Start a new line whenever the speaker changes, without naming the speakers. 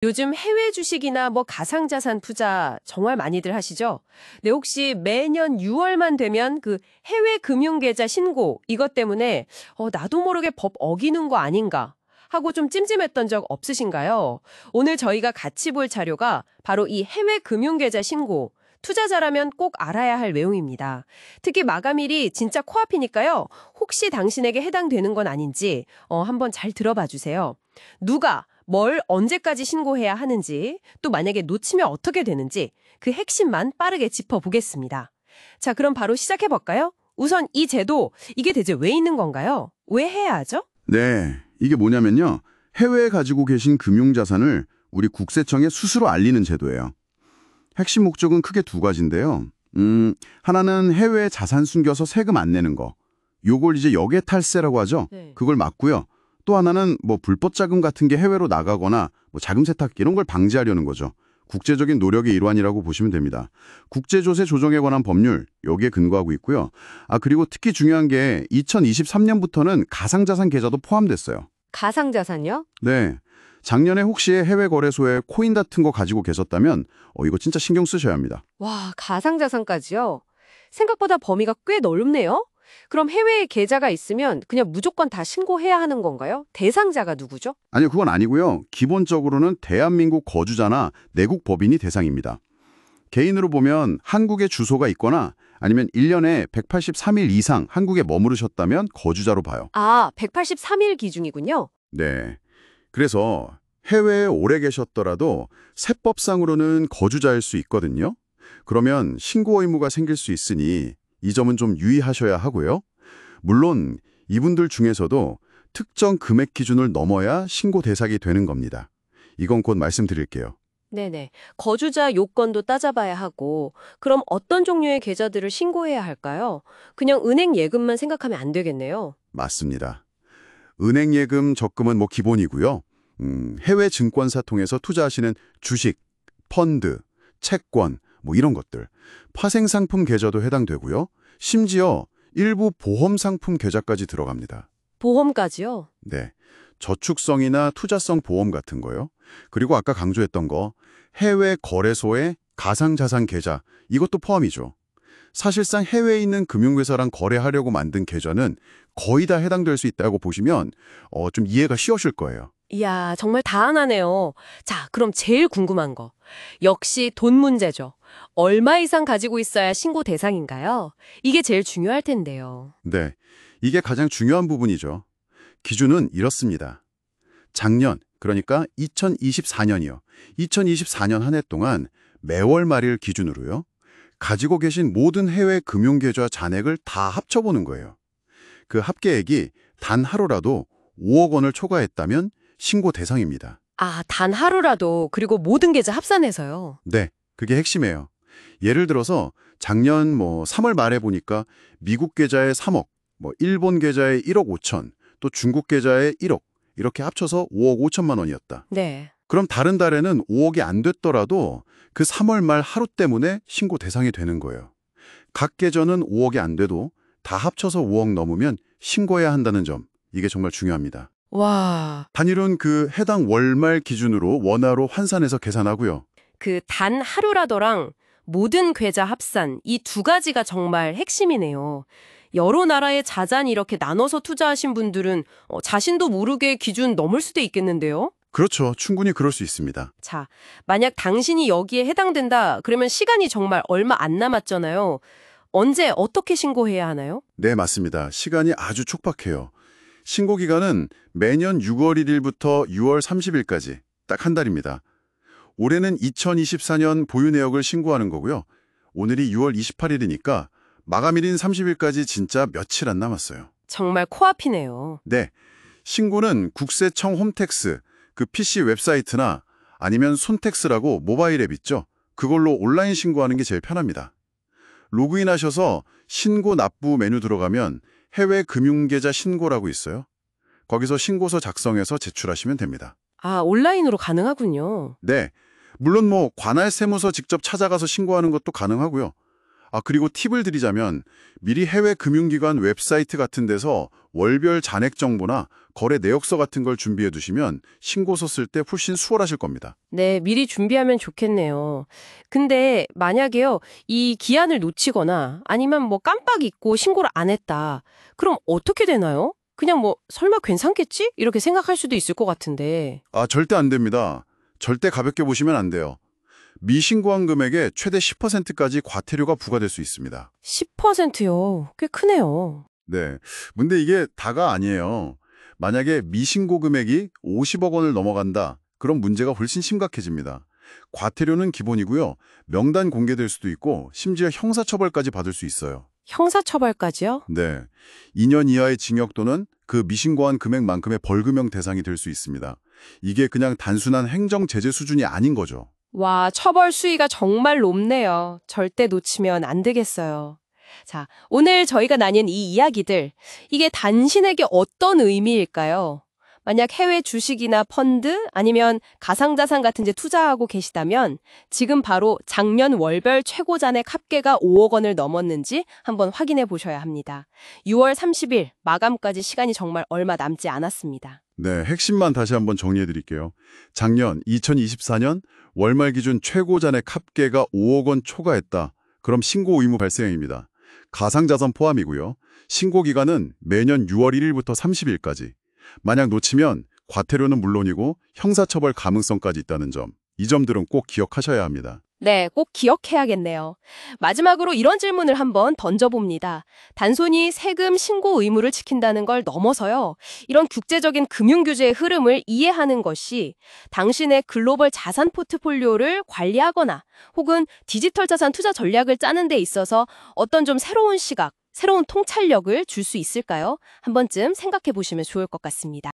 요즘 해외 주식이나 뭐 가상자산 투자 정말 많이들 하시죠? 네, 혹시 매년 6월만 되면 그 해외 금융계좌 신고 이것 때문에 나도 모르게 법 어기는 거 아닌가 하고 좀 찜찜했던 적 없으신가요? 오늘 저희가 같이 볼 자료가 바로 이 해외 금융계좌 신고, 투자자라면 꼭 알아야 할 내용입니다. 특히 마감일이 진짜 코앞이니까요. 혹시 당신에게 해당되는 건 아닌지 한번 잘 들어봐 주세요. 누가 뭘 언제까지 신고해야 하는지, 또 만약에 놓치면 어떻게 되는지 그 핵심만 빠르게 짚어보겠습니다. 자, 그럼 바로 시작해볼까요? 우선 이 제도, 이게 대체 왜 있는 건가요? 왜 해야 하죠?
네, 이게 뭐냐면요. 해외에 가지고 계신 금융자산을 우리 국세청에 수수로 알리는 제도예요. 핵심 목적은 크게 두 가지인데요. 하나는 해외에 자산 숨겨서 세금 안 내는 거. 요걸 이제 역외 탈세라고 하죠.
네.
그걸 막고요. 또 하나는 뭐 불법 자금 같은 게 해외로 나가거나 뭐 자금 세탁 이런 걸 방지하려는 거죠. 국제적인 노력의 일환이라고 보시면 됩니다. 국제조세 조정에 관한 법률, 여기에 근거하고 있고요. 그리고 특히 중요한 게 2023년부터는 가상자산 계좌도 포함됐어요.
가상자산요?
네. 작년에 혹시 해외 거래소에 코인 같은 거 가지고 계셨다면 이거 진짜 신경 쓰셔야 합니다.
와, 가상자산까지요? 생각보다 범위가 꽤 넓네요? 그럼 해외에 계좌가 있으면 그냥 무조건 다 신고해야 하는 건가요? 대상자가 누구죠?
아니요, 그건 아니고요. 기본적으로는 대한민국 거주자나 내국 법인이 대상입니다. 개인으로 보면 한국에 주소가 있거나 아니면 1년에 183일 이상 한국에 머무르셨다면 거주자로 봐요.
183일 기준이군요.
네. 그래서 해외에 오래 계셨더라도 세법상으로는 거주자일 수 있거든요. 그러면 신고 의무가 생길 수 있으니 이 점은 좀 유의하셔야 하고요. 물론 이분들 중에서도 특정 금액 기준을 넘어야 신고 대상이 되는 겁니다. 이건 곧 말씀드릴게요.
네네. 거주자 요건도 따져봐야 하고, 그럼 어떤 종류의 계좌들을 신고해야 할까요? 그냥 은행 예금만 생각하면 안 되겠네요.
맞습니다. 은행 예금, 적금은 뭐 기본이고요. 해외 증권사 통해서 투자하시는 주식, 펀드, 채권, 뭐 이런 것들. 파생상품 계좌도 해당되고요. 심지어 일부 보험상품 계좌까지 들어갑니다.
보험까지요?
네. 저축성이나 투자성 보험 같은 거요. 그리고 아까 강조했던 거, 해외 거래소의 가상자산 계좌, 이것도 포함이죠. 사실상 해외에 있는 금융회사랑 거래하려고 만든 계좌는 거의 다 해당될 수 있다고 보시면 좀 이해가 쉬우실 거예요.
이야, 정말 다양하네요. 자, 그럼 제일 궁금한 거. 역시 돈 문제죠. 얼마 이상 가지고 있어야 신고 대상인가요? 이게 제일 중요할 텐데요.
네, 이게 가장 중요한 부분이죠. 기준은 이렇습니다. 작년, 그러니까 2024년이요. 2024년 한 해 동안 매월 말일 기준으로요. 가지고 계신 모든 해외 금융계좌 잔액을 다 합쳐보는 거예요. 그 합계액이 단 하루라도 5억 원을 초과했다면 신고 대상입니다.
단 하루라도, 그리고 모든 계좌 합산해서요.
네, 그게 핵심이에요. 예를 들어서 작년 3월 말에 보니까 미국 계좌에 3억, 일본 계좌에 1억 5천, 또 중국 계좌에 1억, 이렇게 합쳐서 5억 5천만 원이었다.
네.
그럼 다른 달에는 5억이 안 됐더라도 그 3월 말 하루 때문에 신고 대상이 되는 거예요. 각 계좌는 5억이 안 돼도 다 합쳐서 5억 넘으면 신고해야 한다는 점, 이게 정말 중요합니다.
와,
단일은 그 해당 월말 기준으로 원화로 환산해서 계산하고요.
그 단 하루라도랑 모든 계좌 합산, 이 두 가지가 정말 핵심이네요. 여러 나라의 자산이 이렇게 나눠서 투자하신 분들은 자신도 모르게 기준 넘을 수도 있겠는데요?
그렇죠. 충분히 그럴 수 있습니다.
자, 만약 당신이 여기에 해당된다, 그러면 시간이 정말 얼마 안 남았잖아요. 언제 어떻게 신고해야 하나요?
네, 맞습니다. 시간이 아주 촉박해요. 신고 기간은 매년 6월 1일부터 6월 30일까지 딱 한 달입니다. 올해는 2024년 보유 내역을 신고하는 거고요. 오늘이 6월 28일이니까 마감일인 30일까지 진짜 며칠 안 남았어요.
정말 코앞이네요.
네, 신고는 국세청 홈택스, 그 PC 웹사이트나 아니면 손택스라고 모바일 앱 있죠? 그걸로 온라인 신고하는 게 제일 편합니다. 로그인하셔서 신고 납부 메뉴 들어가면 해외 금융계좌 신고라고 있어요. 거기서 신고서 작성해서 제출하시면 됩니다.
온라인으로 가능하군요.
네, 물론 관할 세무서 직접 찾아가서 신고하는 것도 가능하고요. 그리고 팁을 드리자면 미리 해외 금융기관 웹사이트 같은 데서 월별 잔액 정보나 거래 내역서 같은 걸 준비해 두시면 신고서 쓸 때 훨씬 수월하실 겁니다.
네, 미리 준비하면 좋겠네요. 근데 만약에요, 이 기한을 놓치거나 아니면 뭐 깜빡 잊고 신고를 안 했다. 그럼 어떻게 되나요? 그냥 뭐 설마 괜찮겠지? 이렇게 생각할 수도 있을 것 같은데.
절대 안 됩니다. 절대 가볍게 보시면 안 돼요. 미신고한 금액의 최대 10%까지 과태료가 부과될 수 있습니다.
10%요. 꽤 크네요.
네. 근데 이게 다가 아니에요. 만약에 미신고 금액이 50억 원을 넘어간다. 그럼 문제가 훨씬 심각해집니다. 과태료는 기본이고요. 명단 공개될 수도 있고 심지어 형사처벌까지 받을 수 있어요.
형사처벌까지요?
네. 2년 이하의 징역 또는 그 미신고한 금액만큼의 벌금형 대상이 될 수 있습니다. 이게 그냥 단순한 행정 제재 수준이 아닌 거죠.
와, 처벌 수위가 정말 높네요. 절대 놓치면 안 되겠어요. 자, 오늘 저희가 나뉜 이 이야기들, 이게 당신에게 어떤 의미일까요? 만약 해외 주식이나 펀드 아니면 가상자산 같은 데 투자하고 계시다면 지금 바로 작년 월별 최고 잔액 합계가 5억 원을 넘었는지 한번 확인해 보셔야 합니다. 6월 30일 마감까지 시간이 정말 얼마 남지 않았습니다.
네, 핵심만 다시 한번 정리해 드릴게요. 작년 2024년 월말 기준 최고 잔액 합계가 5억 원 초과했다. 그럼 신고 의무 발생입니다. 가상자산 포함이고요. 신고 기간은 매년 6월 1일부터 30일까지. 만약 놓치면 과태료는 물론이고 형사처벌 가능성까지 있다는 점. 이 점들은 꼭 기억하셔야 합니다.
네, 꼭 기억해야겠네요. 마지막으로 이런 질문을 한번 던져봅니다. 단순히 세금 신고 의무를 지킨다는 걸 넘어서요. 이런 국제적인 금융규제의 흐름을 이해하는 것이 당신의 글로벌 자산 포트폴리오를 관리하거나 혹은 디지털 자산 투자 전략을 짜는 데 있어서 어떤 좀 새로운 시각, 새로운 통찰력을 줄 수 있을까요? 한 번쯤 생각해 보시면 좋을 것 같습니다.